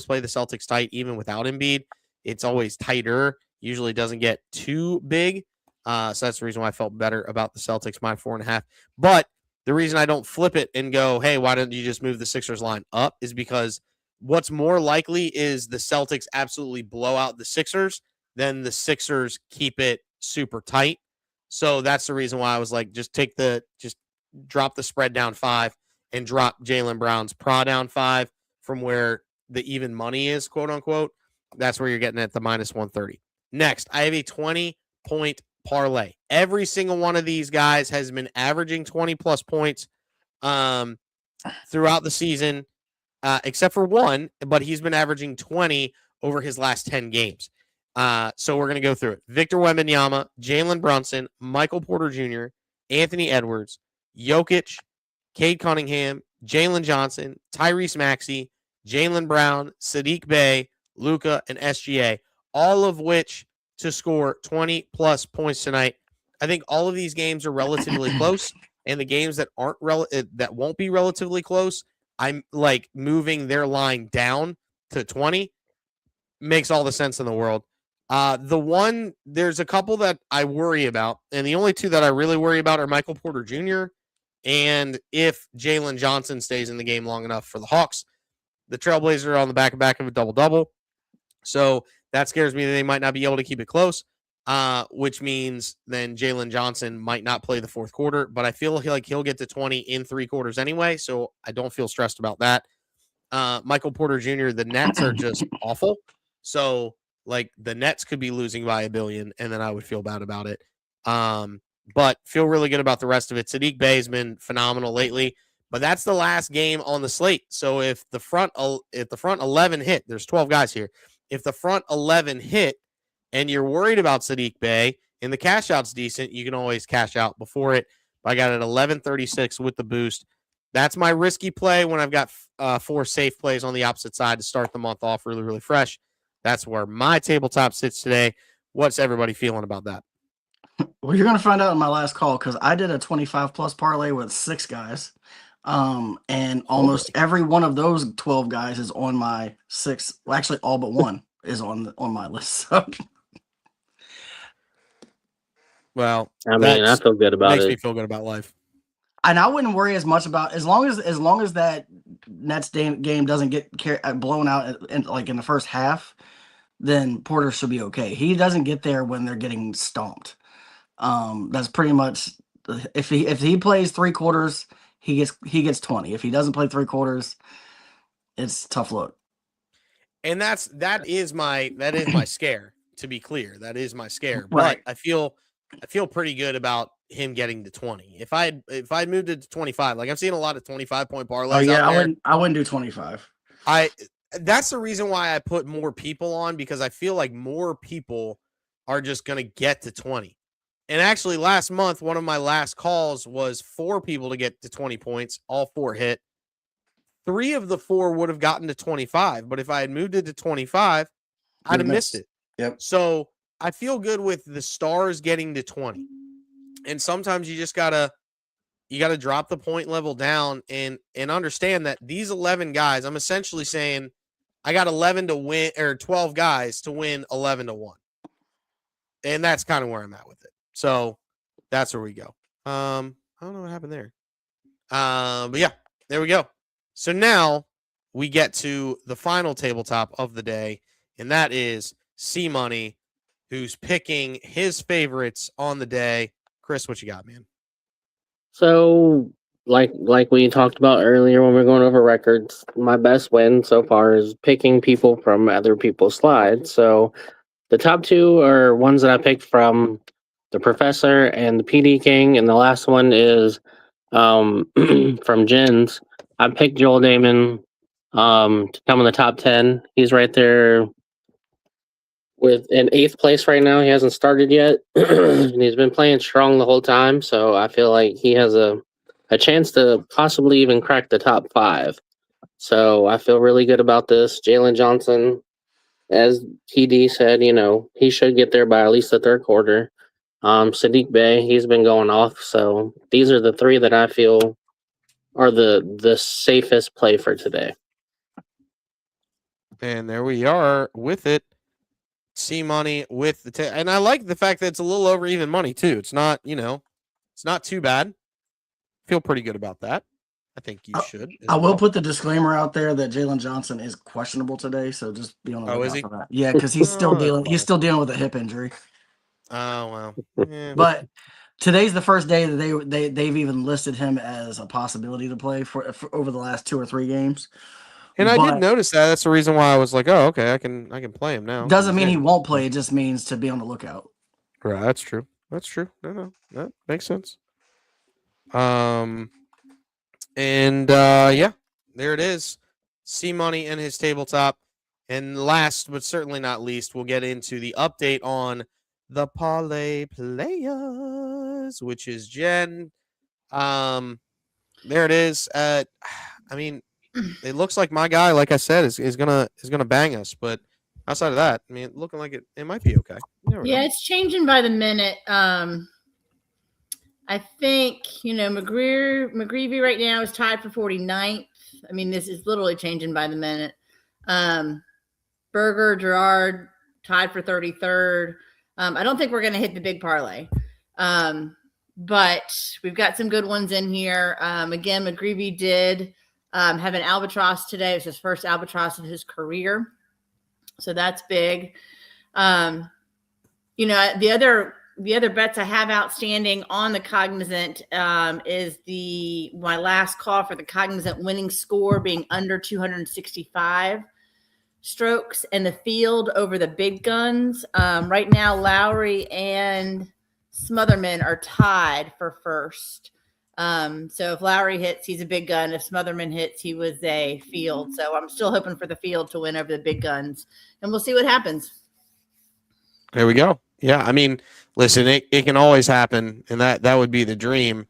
Speaker 2: play the Celtics tight even without Embiid. It's always tighter. Usually doesn't get too big. So that's the reason why I felt better about the Celtics -4.5. But the reason I don't flip it and go, hey, why don't you just move the Sixers line up is because what's more likely is the Celtics absolutely blow out the Sixers than the Sixers keep it super tight. So that's the reason why I was like, just drop the spread down 5 and drop Jaylen Brown's pro down 5 from where the even money is, quote unquote. That's where you're getting at the -130. Next, I have a 20-point parlay. Every single one of these guys has been averaging 20 plus points throughout the season, except for one, but he's been averaging 20 over his last 10 games. So we're going to go through it. Victor Wembanyama, Jalen Brunson, Michael Porter Jr., Anthony Edwards, Jokic, Cade Cunningham, Jalen Johnson, Tyrese Maxey, Jaylen Brown, Sadiq Bey, Luka, and SGA, all of which to score 20 plus points tonight. I think all of these games are relatively close, and the games that that won't be relatively close, I'm like moving their line down to 20 makes all the sense in the world. There's a couple that I worry about, and the only two that I really worry about are Michael Porter Jr. and if Jalen Johnson stays in the game long enough for the Hawks. The Trailblazers are on the back of a double-double. So that scares me that they might not be able to keep it close, which means then Jalen Johnson might not play the fourth quarter. But I feel like he'll get to 20 in 3 quarters anyway, so I don't feel stressed about that. Michael Porter Jr., the Nets are just awful. So, like, the Nets could be losing by $1 billion, and then I would feel bad about it. But feel really good about the rest of it. Sadiq Bey has been phenomenal lately. But that's the last game on the slate. So if the front 11 hit, there's 12 guys here. If the front 11 hit and you're worried about Sadiq Bey and the cash out's decent, you can always cash out before it. I got it 11:36 with the boost. That's my risky play when I've got 4 safe plays on the opposite side to start the month off really, really fresh. That's where my tabletop sits today. What's everybody feeling about that?
Speaker 4: Well, you're going to find out in my last call because I did a 25 plus parlay with 6 guys. And almost every one of those 12 guys is on my 6. Well, actually, all but one is on my list. So.
Speaker 2: Well,
Speaker 5: I mean, I feel good about it.
Speaker 2: Makes me feel good about life.
Speaker 4: And I wouldn't worry as much about as long as that Nets game doesn't get blown out in the first half, then Porter should be okay. He doesn't get there when they're getting stomped. That's pretty much if he plays 3 quarters. He gets 20. If he doesn't play 3 quarters, it's tough look.
Speaker 2: And that is my scare, to be clear. That is my scare.
Speaker 4: Right.
Speaker 2: But I feel I feel pretty good about him getting to 20. If I'd moved it to 25, like I'm seeing a lot of 25-point parlays
Speaker 4: Oh yeah,
Speaker 2: out there.
Speaker 4: I wouldn't do 25.
Speaker 2: That's the reason why I put more people on, because I feel like more people are just going to get to 20. And actually last month, one of my last calls was 4 people to get to 20 points. All 4 hit. 3 of the 4 would have gotten to 25, but if I had moved it to 25, I'd have missed it.
Speaker 4: Yep.
Speaker 2: So I feel good with the stars getting to 20. And sometimes you just gotta drop the point level down and understand that these 11 guys, I'm essentially saying I got 11 to win, or 12 guys to win 11 to 1. And that's kind of where I'm at with it. So that's where we go. I don't know what happened there. But yeah, there we go. So now we get to the final tabletop of the day, and that is C Money, who's picking his favorites on the day. Chris, what you got, man?
Speaker 5: So, like we talked about earlier when we are going over records, my best win so far is picking people from other people's slides. So, the top 2 are ones that I picked from the Professor and the PD King, and the last one is from Jen's. I picked Joel Damon to come in the top 10. He's right there with in 8th place right now. He hasn't started yet, and he's been playing strong the whole time. So I feel like he has a chance to possibly even crack the top 5. So I feel really good about this. Jalen Johnson, as TD said, he should get there by at least the 3rd quarter. Sadiq Bey, he's been going off. So these are the 3 that I feel are the safest play for today.
Speaker 2: And there we are with it. C Money with the and I like the fact that it's a little over even money too. It's not, it's not too bad. Feel pretty good about that. I think you should.
Speaker 4: I will put the disclaimer out there that Jalen Johnson is questionable today, so just be on the lookout
Speaker 2: is he?
Speaker 4: for that. Yeah, because he's still dealing. He's still dealing with a hip injury.
Speaker 2: Oh well. Yeah.
Speaker 4: But today's the first day that they've even listed him as a possibility to play for over the last 2 or 3 games.
Speaker 2: And I did notice that. That's the reason why I was like, oh, okay, I can play him now.
Speaker 4: Doesn't mean he won't play. It just means to be on the lookout.
Speaker 2: Right. That's true. No, that makes sense. And yeah, there it is. C Money and his tabletop. And last but certainly not least, we'll get into the update on the parlay players, which is Jen. There it is. I mean, it looks like my guy, like I said, is gonna bang us. But outside of that, I mean, looking like it might be okay.
Speaker 3: Yeah, it's changing by the minute. I think, McGreevy right now is tied for 49th. I mean, this is literally changing by the minute. Berger, Gerard tied for 33rd. I don't think we're going to hit the big parlay. But we've got some good ones in here. Again, McGreevy did have an albatross today. It was his first albatross of his career. So that's big. The other bets I have outstanding on the Cognizant is my last call for the Cognizant winning score being under 265 strokes and the field over the big guns. Right now, Lowry and Smotherman are tied for first. So if Lowry hits, he's a big gun. If Smotherman hits, he was a field. So I'm still hoping for the field to win over the big guns, and we'll see what happens.
Speaker 2: There we go. Yeah, I mean, listen, it can always happen, and that would be the dream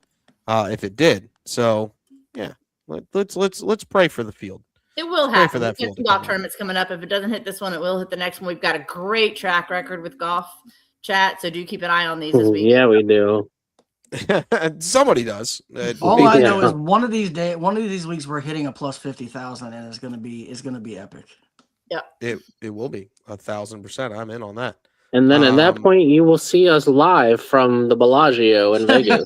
Speaker 2: if it did. So yeah, let's pray for the field.
Speaker 3: It will happen.
Speaker 2: For that field.
Speaker 3: Golf tournaments coming up. If it doesn't hit this one, it will hit the next one. We've got a great track record with golf chat, so do keep an eye on these this week.
Speaker 5: Yeah, we do.
Speaker 2: Somebody does.
Speaker 4: All I know is one of these weeks we're hitting a plus 50,000, and it's gonna be epic.
Speaker 3: Yeah,
Speaker 2: it will be 1,000%. I'm in on that.
Speaker 5: And then at that point, you will see us live from the Bellagio in Vegas.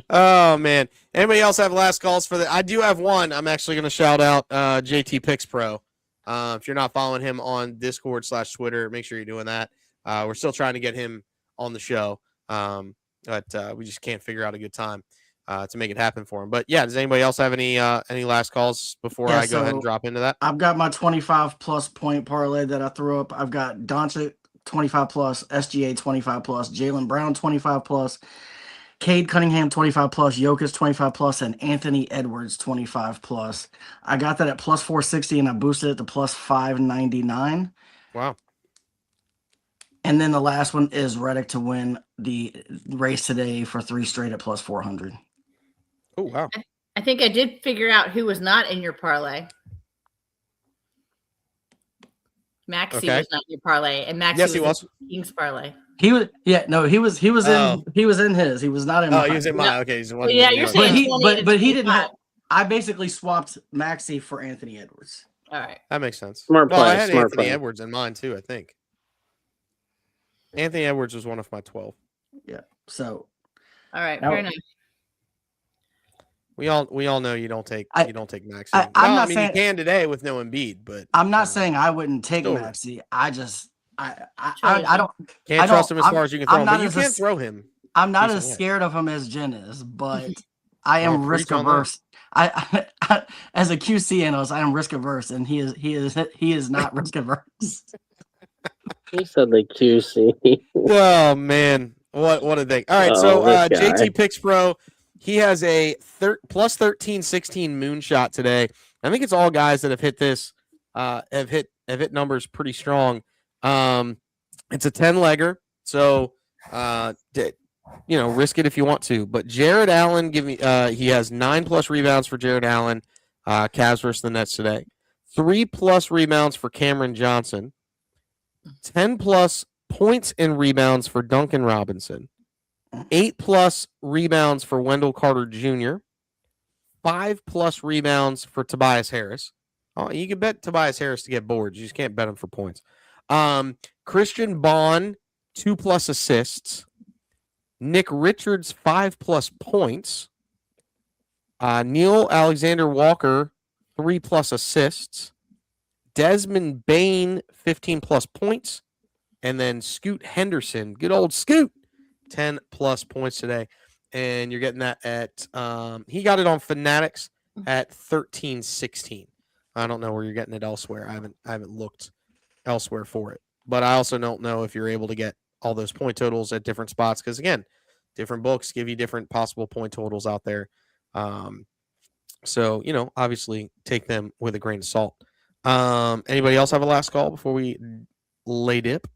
Speaker 2: Oh man! Anybody else have last calls for that? I do have one. I'm actually going to shout out JT Picks Pro. If you're not following him on Discord/Twitter, make sure you're doing that. We're still trying to get him on the show, but we just can't figure out a good time to make it happen for him. But yeah, does anybody else have any last calls before I go ahead and drop into that?
Speaker 4: I've got my 25 plus point parlay that I threw up. I've got Doncic 25 plus, SGA 25 plus, Jalen Brown 25 plus, Cade Cunningham 25 plus, Jokic 25 plus, and Anthony Edwards 25 plus. I got that at plus 460 and I boosted it to plus 599.
Speaker 2: Wow.
Speaker 4: And then the last one is Reddick to win the race today for 3 straight at plus 400.
Speaker 2: Oh, wow.
Speaker 3: I think I did figure out who was not in your parlay. Maxi was not in your parlay, and Maxi
Speaker 2: he was.
Speaker 3: in King's parlay.
Speaker 4: He was he was in his. He was not in mine.
Speaker 2: He was in mine. Okay, he's one.
Speaker 3: Yeah, you're saying
Speaker 4: but he didn't have, I basically swapped Maxi for Anthony Edwards.
Speaker 3: All right.
Speaker 2: That makes sense.
Speaker 5: Smart play.
Speaker 2: I had
Speaker 5: Smart
Speaker 2: Anthony
Speaker 5: play.
Speaker 2: Edwards in mine too, I think. Anthony Edwards was one of my 12.
Speaker 4: Yeah. So
Speaker 3: All right, fair enough.
Speaker 2: We all know you don't take Maxi.
Speaker 4: I'm not saying,
Speaker 2: you can today with no Embiid, but
Speaker 4: I'm not saying I wouldn't take
Speaker 2: still.
Speaker 4: Maxi. I just I don't
Speaker 2: can't trust him as far as you can throw him, but you
Speaker 4: as
Speaker 2: can't throw him.
Speaker 4: I'm not as
Speaker 2: decently.
Speaker 4: scared of him as Jen is, but I am risk
Speaker 2: preach on
Speaker 4: averse. I as a QC analyst, I am risk averse, and he is not risk averse.
Speaker 5: He said the QC.
Speaker 2: Oh man, what a thing! All right, so JT Picks Pro, he has a plus 13-16 moonshot today. I think it's all guys that have hit this, have hit numbers pretty strong. It's a 10-legger, so risk it if you want to. But Jared Allen, he has 9+ rebounds for Jared Allen. Cavs versus the Nets today. 3+ rebounds for Cameron Johnson. 10+ points and rebounds for Duncan Robinson. 8+ rebounds for Wendell Carter Jr. 5+ rebounds for Tobias Harris. Oh, you can bet Tobias Harris to get boards. You just can't bet him for points. Christian Bond, 2+ assists. Nick Richards, 5+ points. Neil Alexander Walker, 3+ assists. Desmond Bain, 15+ points. And then Scoot Henderson, good old Scoot, 10+ points today. And you're getting that at, he got it on Fanatics at 13-16. I don't know where you're getting it elsewhere. I haven't looked elsewhere for it. But I also don't know if you're able to get all those point totals at different spots. Because, again, different books give you different possible point totals out there. So, obviously take them with a grain of salt. Anybody else have a last call before we lay dip?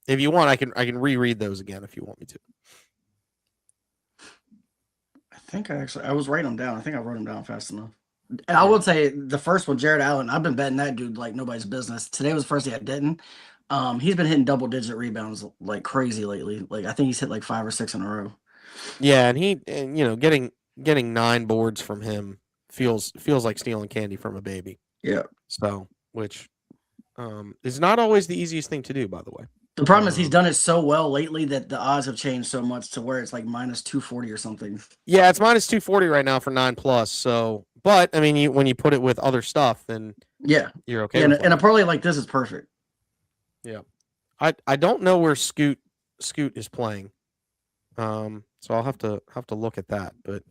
Speaker 2: If you want, I can reread those again if you want me to.
Speaker 4: I think I was writing them down. I think I wrote them down fast enough. And I would say the first one, Jared Allen, I've been betting that dude like nobody's business. Today was the first day I didn't. He's been hitting double-digit rebounds like crazy lately. Like I think he's hit like 5 or 6 in a row.
Speaker 2: Yeah, and getting 9 boards from him feels like stealing candy from a baby.
Speaker 4: Yeah.
Speaker 2: So, which is not always the easiest thing to do, by the way.
Speaker 4: The problem is he's done it so well lately that the odds have changed so much to where it's like minus 240 or something.
Speaker 2: Yeah, it's minus 240 right now for 9+. So, but I mean, when you put it with other stuff, then you're okay.
Speaker 4: Yeah, and a parlay like this is perfect.
Speaker 2: Yeah, I don't know where Scoot is playing, so I'll have to look at that. But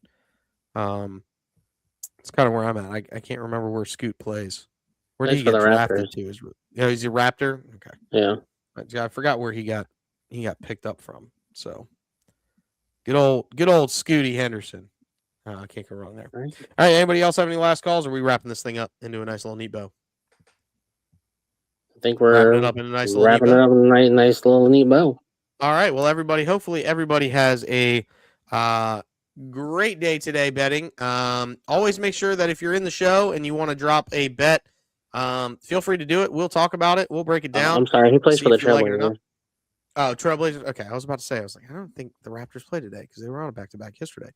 Speaker 2: it's kind of where I'm at. I can't remember where Scoot plays. Where did he get drafted to? He's a Raptor. Okay.
Speaker 5: Yeah.
Speaker 2: I forgot where he got picked up from. So good old Scooty Henderson. I can't go wrong there. All right. Anybody else have any last calls? Or are we wrapping this thing up into a nice little neat bow?
Speaker 5: I think we're
Speaker 2: wrapping it up in a nice little
Speaker 5: nice little neat bow.
Speaker 2: All right. Well, hopefully everybody has a great day today betting. Always make sure that if you're in the show and you want to drop a bet, feel free to do it. We'll talk about it. We'll break it down.
Speaker 5: I'm sorry. He plays for the Trailblazers.
Speaker 2: Oh, Trailblazers. Okay, I was about to say. I was like, I don't think the Raptors played today because they were on a back-to-back yesterday.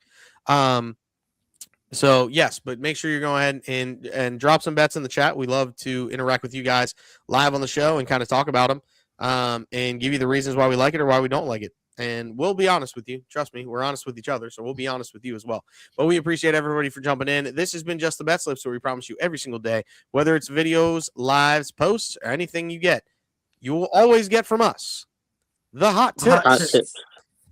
Speaker 2: So yes, but make sure you're going ahead and drop some bets in the chat. We love to interact with you guys live on the show and kind of talk about them, and give you the reasons why we like it or why we don't like it. And we'll be honest with you. Trust me, we're honest with each other, so we'll be honest with you as well. But we appreciate everybody for jumping in. This has been Just the BetSlips, where we promise you every single day, whether it's videos, lives, posts, or anything you get, you will always get from us the hot tips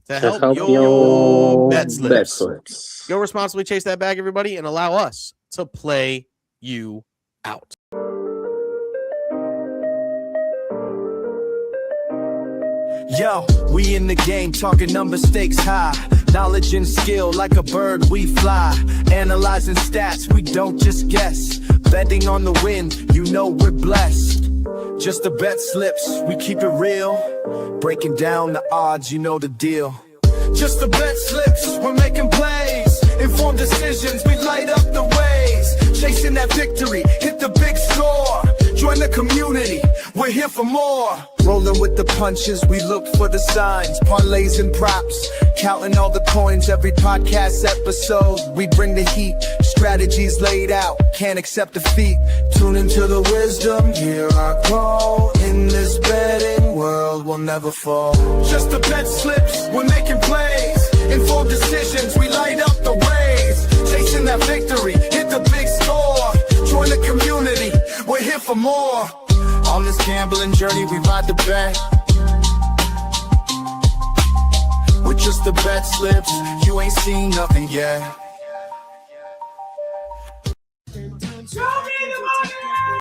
Speaker 2: to help your bet slips. Go responsibly, chase that bag, everybody, and allow us to play you out.
Speaker 1: Yo, we in the game, talking number stakes high. Knowledge and skill, like a bird we fly. Analyzing stats, we don't just guess. Betting on the wind, you know we're blessed. Just the bet slips, we keep it real. Breaking down the odds, you know the deal. Just the bet slips, we're making plays. Informed decisions, we light up the ways. Chasing that victory, hit the big score. Join the community, we're here for more. Rolling with the punches, we look for the signs. Parlays and props, counting all the coins. Every podcast episode, we bring the heat. Strategies laid out, can't accept defeat. Tune into the wisdom, hear our call. In this betting world, we'll never fall. Just the bet slips, we're making plays. Informed decisions, we light up the ways. Chasing that victory, hit the big score. Join the community, we're here for more. On this gambling journey, we ride the bet. With just the bet slips, you ain't seen nothing yet.